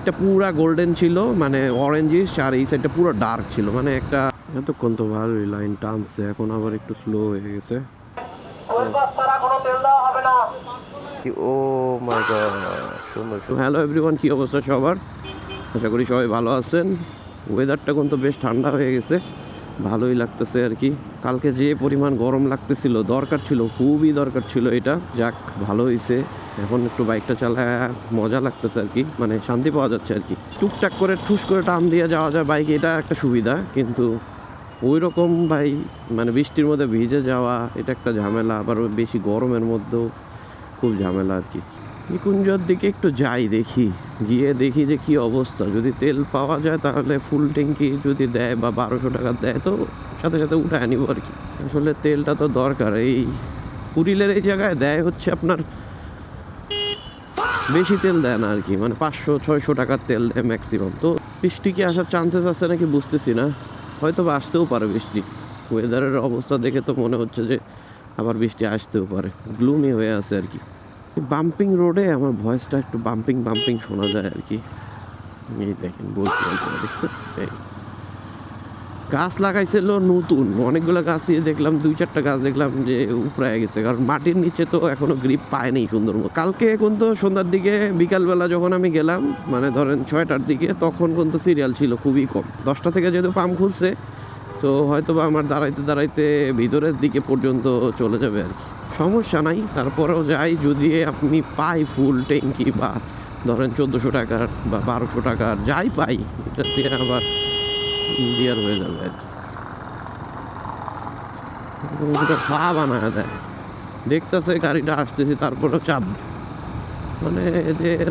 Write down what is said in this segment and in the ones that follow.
সাইডটা পুরো গোল্ডেন ছিল, মানে অরেঞ্জিশ, আর এই সাইডটা পুরো ডার্ক ছিল, মানে একটা এতক্ষণ তো ভালোই লাইন টানছে, এখন আবার একটু স্লো হয়ে গেছে। ও মাই গড, সুন্দর। হ্যালো এভরিওয়ান, কি অবস্থা সবার? আশা করি সবাই ভালো আছেন। ওয়েদারটা কিন্তু বেশ ঠান্ডা হয়ে গেছে, ভালোই লাগতেছে আর কি। কালকে যে পরিমাণ গরম লাগতেছিল, দরকার ছিল, খুবই দরকার ছিল এটা। যাক, ভালো হয়েছে। এখন একটু বাইকটা চালায় মজা লাগতেছে আর কি, মানে শান্তি পাওয়া যাচ্ছে আর কি। টুকটাক করে ঠুস করে টান দিয়ে যাওয়া যায় বাইকে, এটা একটা সুবিধা। কিন্তু ওই রকম ভাই, মানে বৃষ্টির মধ্যে ভিজে যাওয়া, এটা একটা ঝামেলা। আবার বেশি গরমের মধ্যেও খুব ঝামেলা আর কি। নিকুঞ্জর দিকে একটু যাই, দেখি, গিয়ে দেখি যে কি অবস্থা। যদি তেল পাওয়া যায় তাহলে ফুল ট্যাঙ্কি যদি দেয় বা 1200 টাকা দেয় তো সাথে সাথে উঠায় নিব আর কি। আসলে তেলটা তো দরকার। এই কুড়িলের এই জায়গায় দেয় হচ্ছে আপনার বেশি তেল দেয় না আর কি, মানে 500-600 টাকার তেল দেয় ম্যাক্সিমাম। তো বৃষ্টি কি আসার চান্সেস আছে নাকি বুঝতেছি না, হয়তো বা আসতেও পারে বৃষ্টি। ওয়েদারের অবস্থা দেখে তো মনে হচ্ছে যে আবার বৃষ্টি আসতেও পারে, গ্লুমি হয়ে আছে আর কি। বাম্পিং রোডে আমার ভয়েসটা একটু বাম্পিং বাম্পিং শোনা যায় আর কি। এই দেখেন, বলছিলাম দেখতে, এই গাছ লাগাইছিল নতুন অনেকগুলো গাছ, দেখলাম 2-4টা গাছ দেখলাম যে উপড়ায় গেছে, কারণ মাটির নিচে তো এখনো গ্রিপ পায়নি সুন্দর মতো। কালকে কিন্তু সন্ধ্যার দিকে, বিকালবেলা যখন আমি গেলাম, মানে ধরেন 6টার দিকে, তখন কিন্তু সিরিয়াল ছিল খুবই কম। 10টা থেকে যেহেতু পাম্প খুলছে, তো হয়তো বা আমার দাঁড়াইতে দাঁড়াইতে ভিতরের দিকে পর্যন্ত চলে যাবে আর কি। সমস্যা নাই, তারপরেও যাই, যদি আপনি পাই ফুল ট্যাঙ্কি বা ধরেন 1400 টাকার বা 1200 টাকার যাই পাই, এটা দিয়ে আবার ইন্ডিয়ার হয়ে যাবে আর কি। পা বানায় দেয়, দেখতেছে গাড়িটা আসতেছে, তারপরেও চাপ, মানে এদের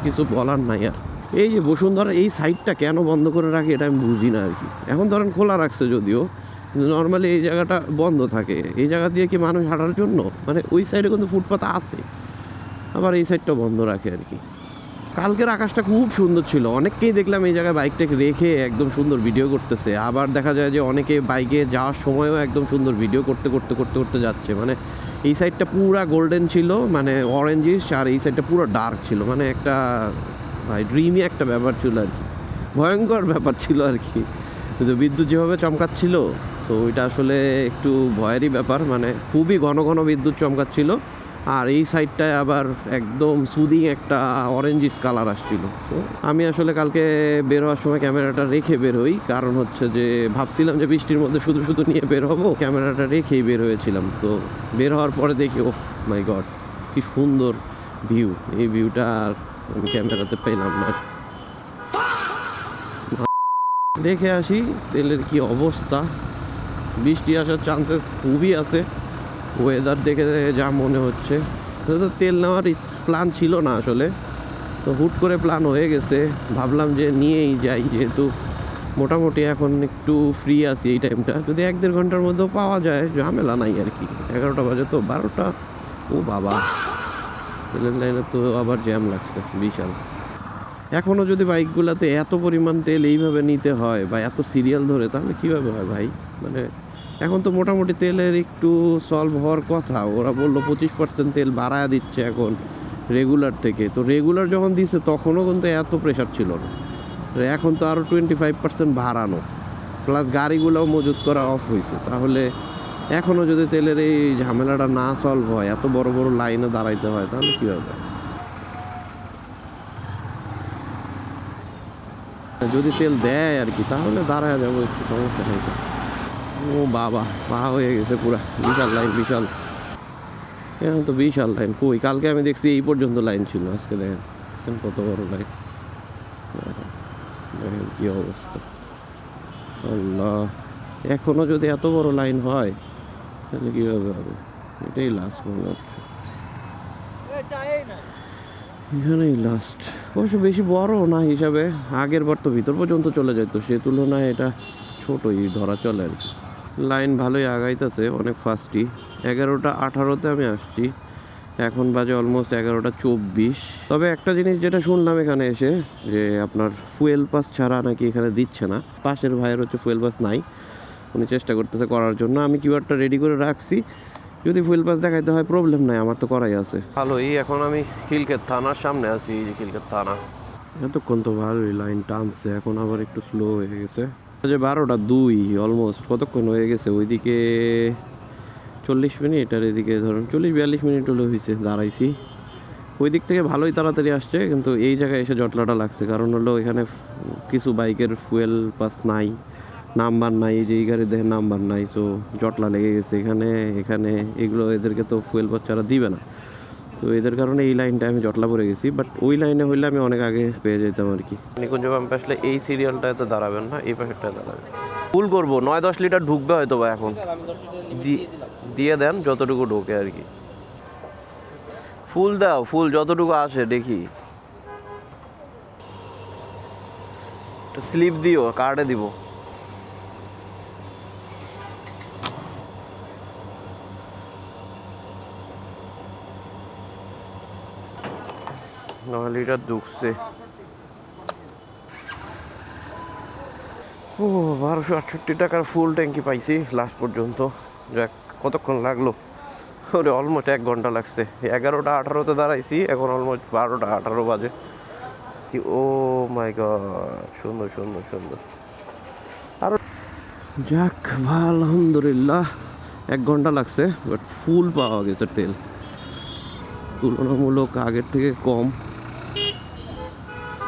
কিছু বলার নাই আর। এই যে বসুন্ধরা এই সাইডটা কেন বন্ধ করে রাখে এটা আমি বুঝি না আর কি। এখন ধরেন খোলা রাখছে যদিও, কিন্তু নর্মালি এই জায়গাটা বন্ধ থাকে। এই জায়গা দিয়ে কি মানুষ হাঁটার জন্য, মানে ওই সাইডে কিন্তু ফুটপাথ আছে, আবার এই সাইডটা বন্ধ রাখে আর কি। কালকের আকাশটা খুব সুন্দর ছিল, অনেককেই দেখলাম এই জায়গায় বাইকটাকে রেখে একদম সুন্দর ভিডিও করতেছে। আবার দেখা যায় যে অনেকে বাইকে যাওয়ার সময়ও একদম সুন্দর ভিডিও করতে করতে করতে করতে যাচ্ছে। মানে এই সাইডটা পুরো গোল্ডেন ছিল, মানে অরেঞ্জিশ, আর এই সাইডটা পুরো ডার্ক ছিল, মানে একটা ভাই ড্রিমি একটা ব্যাপার ছিল আর কি, ভয়ঙ্কর ব্যাপার ছিল আর কি। কিন্তু বিদ্যুৎ যেভাবে চমকাচ্ছিল, তো ওইটা আসলে একটু ভয়েরই ব্যাপার, মানে খুবই ঘন ঘন বিদ্যুৎ চমকাচ্ছিল। আর এই সাইডটায় আবার একদম সুদিং একটা অরেঞ্জিস কালার আসছিল। তো আমি আসলে কালকে বের হওয়ার সময় ক্যামেরাটা রেখে বের হই, কারণ হচ্ছে যে ভাবছিলাম যে বৃষ্টির মধ্যে শুধু শুধু নিয়ে বের হবো, ক্যামেরাটা রেখেই বের হয়েছিলাম। তো বের হওয়ার পরে দেখি, ও মাই গড, কি সুন্দর ভিউ! এই ভিউটা আর আমি ক্যামেরাতে পেলাম না। দেখে আসি তেলের কি অবস্থা। বৃষ্টি আসার চান্সেস খুবই আছে, ওয়েদার দেখে যা মনে হচ্ছে। তো তেল নেওয়ার প্ল্যান ছিল না আসলে, তো হুট করে প্ল্যান হয়ে গেছে। ভাবলাম যে নিয়েই যাই, যেহেতু মোটামুটি এখন একটু ফ্রি আছি এই টাইমটা। যদি 1-1.5 ঘন্টার মধ্যেও পাওয়া যায়, ঝামেলা নাই আর কি। 11টা বাজে তো, 12টা, ও বাবা, তেলের লাইনে তো আবার জ্যাম লাগছে বিশাল। এখনও যদি বাইকগুলোতে এত পরিমাণ তেল এইভাবে নিতে হয় বা এত সিরিয়াল ধরে, তাহলে কীভাবে হয় ভাই? মানে এখন তো মোটামুটি তেলের একটু সলভ হওয়ার কথা। ওরা বললো 25% তেল বাড়ায় দিচ্ছে এখন রেগুলার থেকে। তো রেগুলার যখন দিচ্ছে তখনও কিন্তু এত প্রেশার ছিল না, এখন তো আরও 25% বাড়ানো, প্লাস গাড়িগুলোও মজুত করা অফ হয়েছে। তাহলে এখনও যদি তেলের এই ঝামেলাটা না সলভ হয়, এত বড় বড় লাইনে দাঁড়াইতে হয়, তাহলে কীভাবে? যদি তেল দেয় আর কি, তাহলে দাঁড়ায় যাবো, একটু সমস্যা নেই। ও বাবা, পা হয়ে গেছে পুরা, বিশাল লাইন, বিশাল। এখন তো বিশাল লাইন, কই কালকে আমি দেখছি এই পর্যন্ত লাইন ছিল, আজকে দেখেন কত বড় লাইন। দেখেন কি অবস্থা, আল্লাহ! এখনো যদি এত বড় লাইন হয় তাহলে কীভাবে হবে? এটাই লাস্ট মনে হচ্ছে, এখানেই লাস্ট। অবশ্য বেশি বড় না হিসাবে, আগের বার তো ভিতর পর্যন্ত চলে যেত, সে তুলনায় এটা ছোটই ধরা চলে আর কি। লাইন ভালোই আগাইতেছে, অনেক ফাস্টই। 11টা 18-তে আমি আসছি, এখন বাজে অলমোস্ট 11টা 24। তবে একটা জিনিস যেটা শুনলাম এখানে এসে, যে আপনার ফুয়েল পাস ছাড়া নাকি এখানে দিচ্ছে না। পাশের ভাইয়ের হচ্ছে ফুয়েল পাস নাই, উনি চেষ্টা করতেছে করার জন্য। আমি কিউআরটা রেডি করে রাখছি, যদি ফুয়েল পাস দেখাইতে হয় প্রবলেম নাই, আমার তো করাই আছে। ভালোই। এখন আমি খিলক্ষেত থানার সামনে আছি, এই যে খিলক্ষেত থানা। এতক্ষণ তো ভালোই লাইন টানছে, এখন আবার একটু স্লো হয়ে গেছে। যে 12:02 অলমোস্ট, কতক্ষণ হয়ে গেছে ওইদিকে 40 মিনিট, আর এদিকে ধরুন 40-42 মিনিট হলে হয়েছে দাঁড়াইছি। ওই দিক থেকে ভালোই তাড়াতাড়ি আসছে, কিন্তু এই জায়গায় এসে জটলাটা লাগছে। কারণ হলো এখানে কিছু বাইকের ফুয়েল পাস নাই, নাম্বার নাই, এই যে এই গাড়ি দেখে নাম্বার নাই, সো জটলা লেগে গেছে এখানে এখানে। এগুলো এদেরকে তো ফুয়েল পাস ছাড়া দিবে না, তো এদের কারণে এই লাইনটা আমি জটলা পড়ে গেছি। বাট ওই লাইনে হইলে আমি অনেক আগে পেয়ে যেতাম আর কি। নিকুঞ্জ পাম্পে আসলে এই সিরিয়ালটাতে দাঁড়াবেন না, এই পাশেরটায় দাঁড়াবেন। ফুল করবো 9-10 লিটার ঢুকবে হয়তো বা এখন। দিয়ে দেন যতটুকু ঢোকে আর কি। ফুল দাও, ফুল যতটুকু আসে দেখি। স্লিপ দিও, কার্ডে দিব। নয় লিটার ঢুকছে। ও 1268 টাকার ফুল ট্যাঙ্কি পাইছি লাস্ট পর্যন্ত। যাক, কতক্ষণ লাগলো? ওরে অলমোস্ট 1 ঘন্টা লাগছে। 11:18-তে দাঁড়াইছি, এখন অলমোস্ট 12:18 বাজে কি। ও মাই গড, সুন্দর সুন্দর সুন্দর। আর যাক, আলহামদুলিল্লাহ 1 ঘন্টা লাগছে, বাট ফুল পাওয়া গেছে তেল, তুলনামূলক আগের থেকে কম।